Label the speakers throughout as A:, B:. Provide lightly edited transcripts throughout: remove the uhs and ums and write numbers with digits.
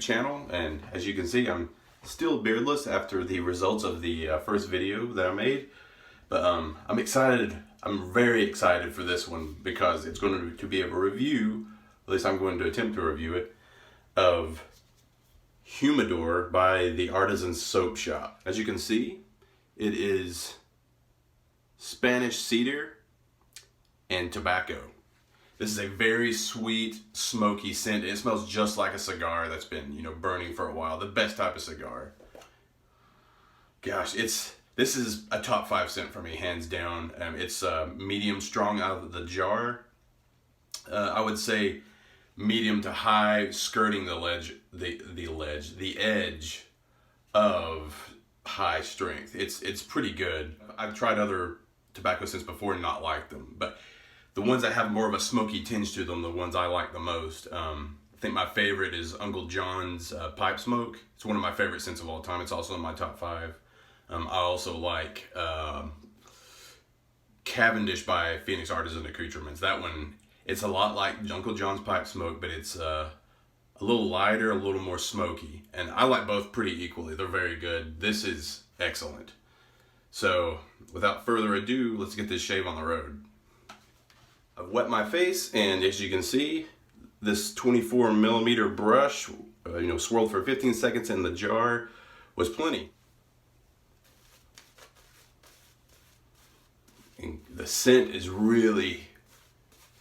A: YouTube channel, and as you can see, I'm still beardless after the results of the first video that I made. But I'm excited. I'm very excited for this one because it's going to be a review, at least I'm going to attempt to review it, of Humidor by the Artisan soap shop. As you can see, it is Spanish cedar and tobacco. This is a very sweet, smoky scent. It smells just like a cigar that's been, burning for a while. The best type of cigar. Gosh, this is a top 5 scent for me, hands down. It's medium strong out of the jar. I would say medium to high, skirting the edge of high strength. It's pretty good. I've tried other tobacco scents before and not liked them, but the ones that have more of a smoky tinge to them, the ones I like the most. I think my favorite is Uncle John's Pipe Smoke. It's one of my favorite scents of all time. It's also in my top 5. I also like Cavendish by Phoenix Artisan Accoutrements. That one, it's a lot like Uncle John's Pipe Smoke, but it's a little lighter, a little more smoky. And I like both pretty equally. They're very good. This is excellent. So without further ado, let's get this shave on the road. I've wet my face, and as you can see, this 24mm brush, swirled for 15 seconds in the jar was plenty. And the scent is really,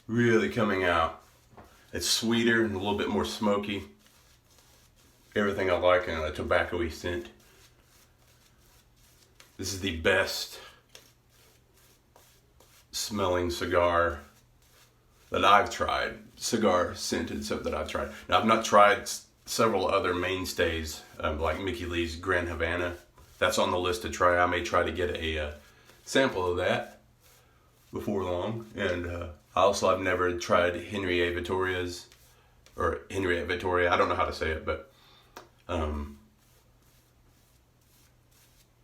A: really coming out. It's sweeter and a little bit more smoky. Everything I like in a tobacco-y scent. This is the best smelling cigar that I've tried, cigar scented soap that I've tried. Now, I've not tried several other mainstays like Mickey Lee's Grand Havana. That's on the list to try. I may try to get a sample of that before long. And I've never tried Henriette Vittoria's, or Henriette Vittoria, I don't know how to say it, but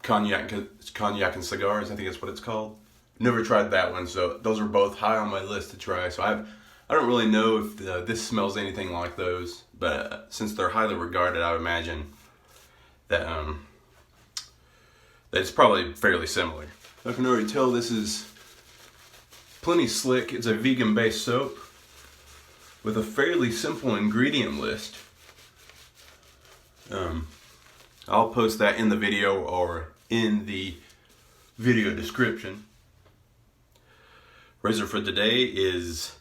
A: cognac and cigars, I think that's what it's called. Never tried that one, so those are both high on my list to try. So I don't really know if this smells anything like those, but since they're highly regarded, I would imagine that that it's probably fairly similar. I can already tell this is plenty slick. It's a vegan-based soap with a fairly simple ingredient list. I'll post that in the video or in the video description. Razor for today is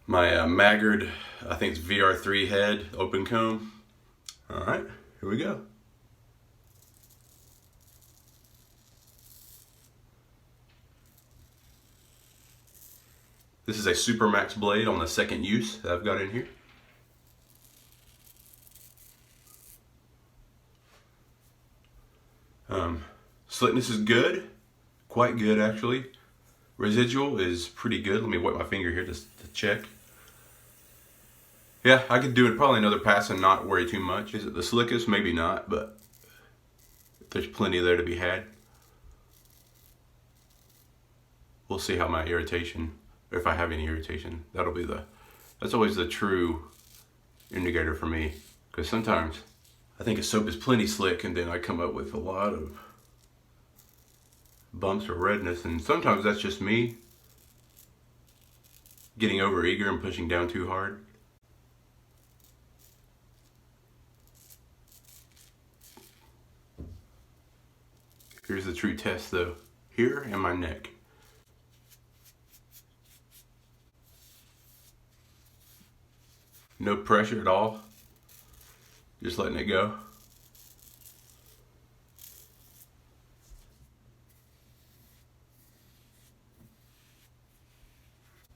A: my Maggard, I think it's VR3 head open comb. All right, here we go. This is a Supermax blade on the second use that I've got in here. Slickness is good, quite good actually. Residual is pretty good. Let me wet my finger here just to check. Yeah, I could do it probably another pass and not worry too much. Is it the slickest? Maybe not, but there's plenty there to be had. We'll see how my irritation, or if I have any irritation, that's always the true indicator for me. Because sometimes I think a soap is plenty slick and then I come up with a lot of bumps or redness, and sometimes that's just me getting over eager and pushing down too hard. Here's the true test though, here and my neck. No pressure at all, just letting it go.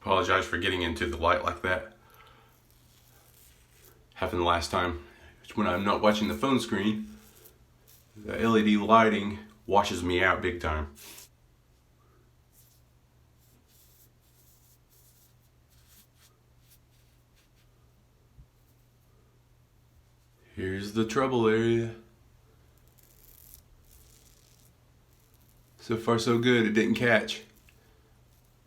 A: Apologize for getting into the light like that. Happened last time. It's when I'm not watching the phone screen. The LED lighting washes me out big time. Here's the trouble area. So far so good, it didn't catch.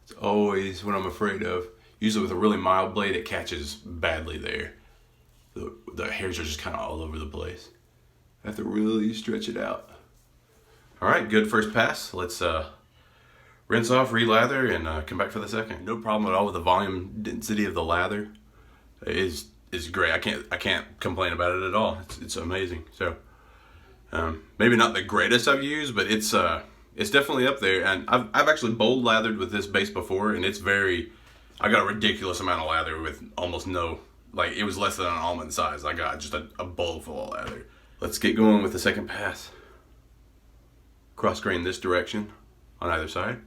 A: It's always what I'm afraid of. Usually with a really mild blade, it catches badly there. the hairs are just kind of all over the place. I have to really stretch it out. All right, good first pass. Let's rinse off, re-lather, and come back for the second. No problem at all with the volume density of the lather. Is great. I can't complain about it at all. It's amazing. So maybe not the greatest I've used, but it's definitely up there. And I've actually bold lathered with this base before, and it's very. I got a ridiculous amount of lather with almost no. Like, it was less than an almond size. I got just a bowl full of lather. Let's get going with the second pass. Cross grain this direction on either side.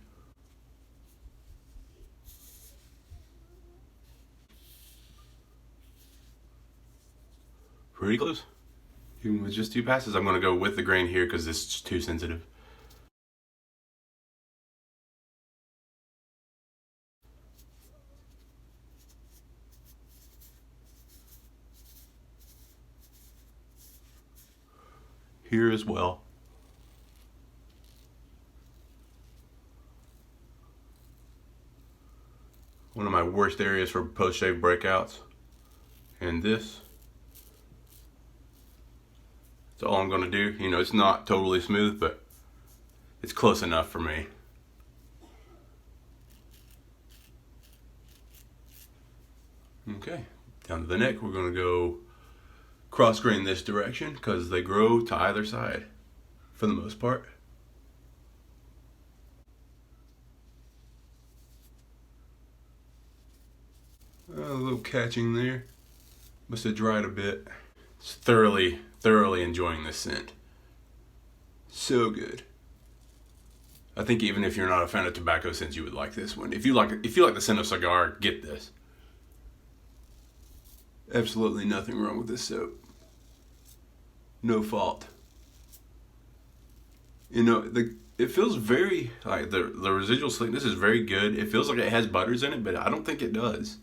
A: Pretty close. Even with just 2 passes, I'm going to go with the grain here because this is too sensitive. Here as well. One of my worst areas for post-shave breakouts. And this. That's all I'm going to do. You know, it's not totally smooth, but it's close enough for me. Okay, down to the neck, we're going to go cross grain this direction because they grow to either side for the most part. A little catching there. Must have dried a bit. It's thoroughly enjoying this scent. So good. I think even if you're not a fan of tobacco scents, you would like this one. If you like the scent of cigar, get this. Absolutely nothing wrong with this soap. No fault. You know, it feels very, like, the residual sweetness is very good. It feels like it has butters in it, but I don't think it does.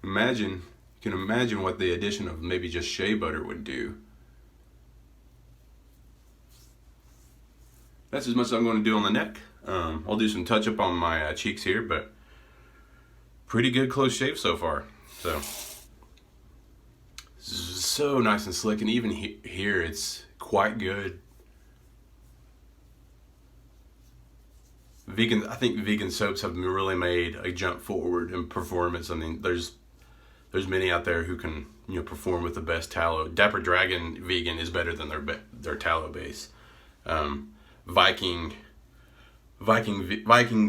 A: You can imagine what the addition of maybe just shea butter would do. That's as much as I'm going to do on the neck. I'll do some touch up on my cheeks here, but pretty good close shave so far. So nice and slick, and even here it's quite good. I think vegan soaps have really made a jump forward in performance. I mean, there's many out there who can, you know, perform with the best tallow. Dapper Dragon vegan is better than their tallow base. Viking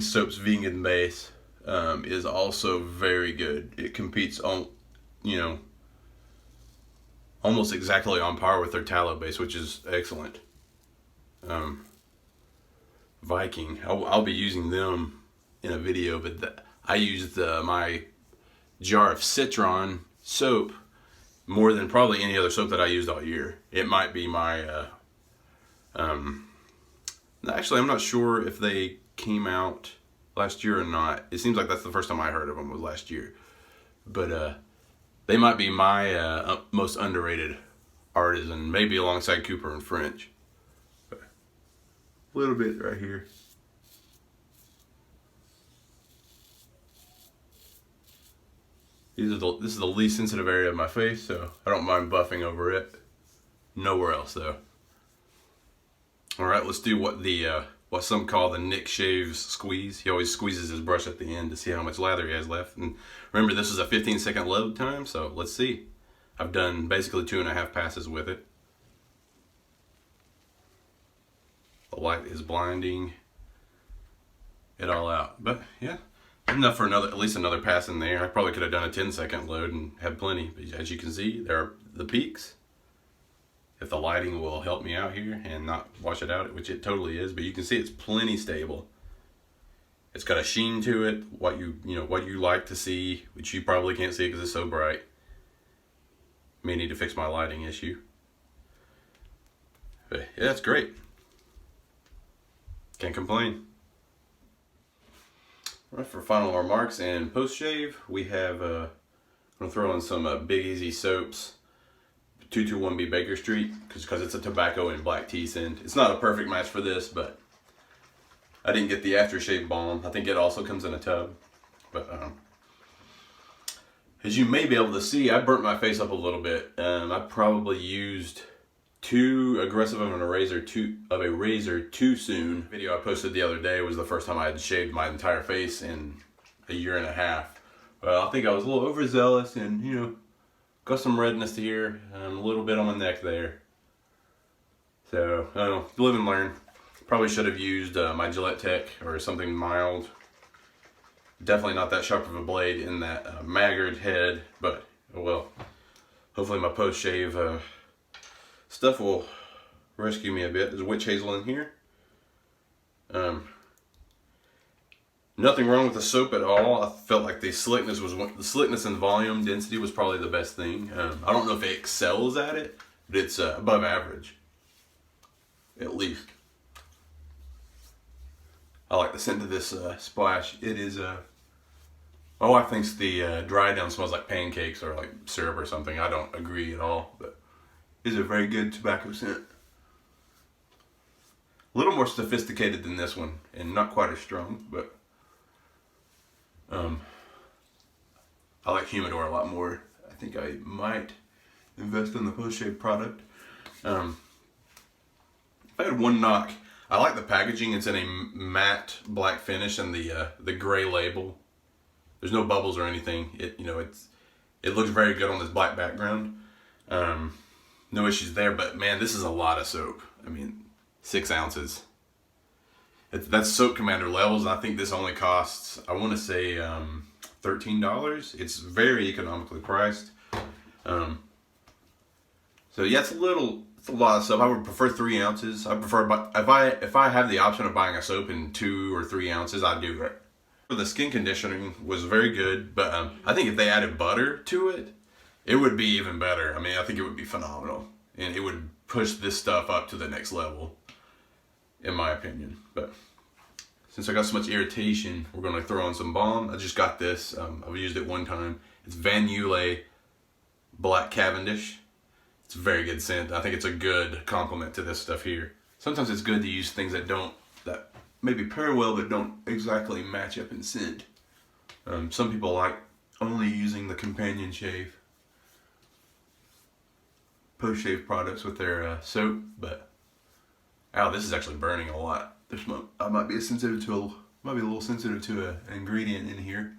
A: soap's vegan base is also very good. It competes on, you know, almost exactly on par with their tallow base, which is excellent. Viking, I'll be using them in a video, but I used my jar of Citron soap more than probably any other soap that I used all year. It might be my actually, I'm not sure if they came out last year or not. It seems like that's the first time I heard of them was last year. But they might be my most underrated Artisan, maybe alongside Cooper and French. But a little bit right here. This is the least sensitive area of my face, so I don't mind buffing over it. Nowhere else though. All right, let's do what some call the Nick Shaves squeeze. He always squeezes his brush at the end to see how much lather he has left. And remember, this is a 15-second load time, so let's see. I've done basically 2.5 passes with it. The light is blinding it all out, but yeah, enough for at least another pass in there. I probably could have done a 10-second load and had plenty, but as you can see, there are the peaks. If the lighting will help me out here and not wash it out, which it totally is, but you can see it's plenty stable. It's got a sheen to it, what you like to see, which you probably can't see because it's so bright. May need to fix my lighting issue. But yeah, that's great. Can't complain. All right, for final remarks and post shave, we have I'm gonna throw in some Big Easy soaps. 221B Baker Street, because it's a tobacco and black tea scent. It's not a perfect match for this, but I didn't get the aftershave balm. I think it also comes in a tub, but As you may be able to see, I burnt my face up a little bit. I probably used too aggressive of a razor too soon. The video I posted the other day was the first time I had shaved my entire face in a year and a half. Well, I think I was a little overzealous and, you know, got some redness here, a little bit on my neck there. So, I don't know, live and learn. Probably should have used my Gillette Tech or something mild. Definitely not that sharp of a blade in that maggard head, but oh well. Hopefully my post-shave stuff will rescue me a bit. There's witch hazel in here. Nothing wrong with the soap at all. I felt like the slickness and volume density was probably the best thing. I don't know if it excels at it, but it's above average, at least. I like the scent of this splash. It is my wife thinks the dry down smells like pancakes or like syrup or something. I don't agree at all, but it is a very good tobacco scent. A little more sophisticated than this one and not quite as strong, but I like Humidor a lot more. I think I might invest in the post-shave product. If I had one knock, I like the packaging. It's in a matte black finish and the gray label. There's no bubbles or anything. It looks very good on this black background. No issues there. But man, this is a lot of soap. I mean, 6 ounces. That's Soap Commander levels, and I think this only costs, I want to say, $13. It's very economically priced. So yeah, it's a lot of soap. I would prefer 3 ounces. I prefer, if I have the option of buying a soap in 2 or 3 ounces, I'd do it. The skin conditioning was very good, but I think if they added butter to it, it would be even better. I mean, I think it would be phenomenal, and it would push this stuff up to the next level, in my opinion. But since I got so much irritation, we're gonna throw on some balm. I just got this. I've used it one time. It's Van Yule Black Cavendish. It's a very good scent. I think it's a good complement to this stuff here. Sometimes it's good to use things that maybe pair well but don't exactly match up in scent. Some people like only using the companion shave post-shave products with their soap, but ow, this is actually burning a lot. I might be a little sensitive to an ingredient in here.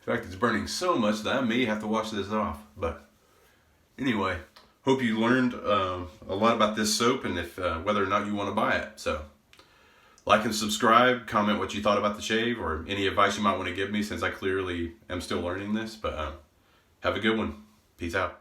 A: In fact, it's burning so much that I may have to wash this off. But anyway, hope you learned a lot about this soap and if whether or not you want to buy it. So like and subscribe, comment what you thought about the shave or any advice you might want to give me, since I clearly am still learning this. But have a good one. Peace out.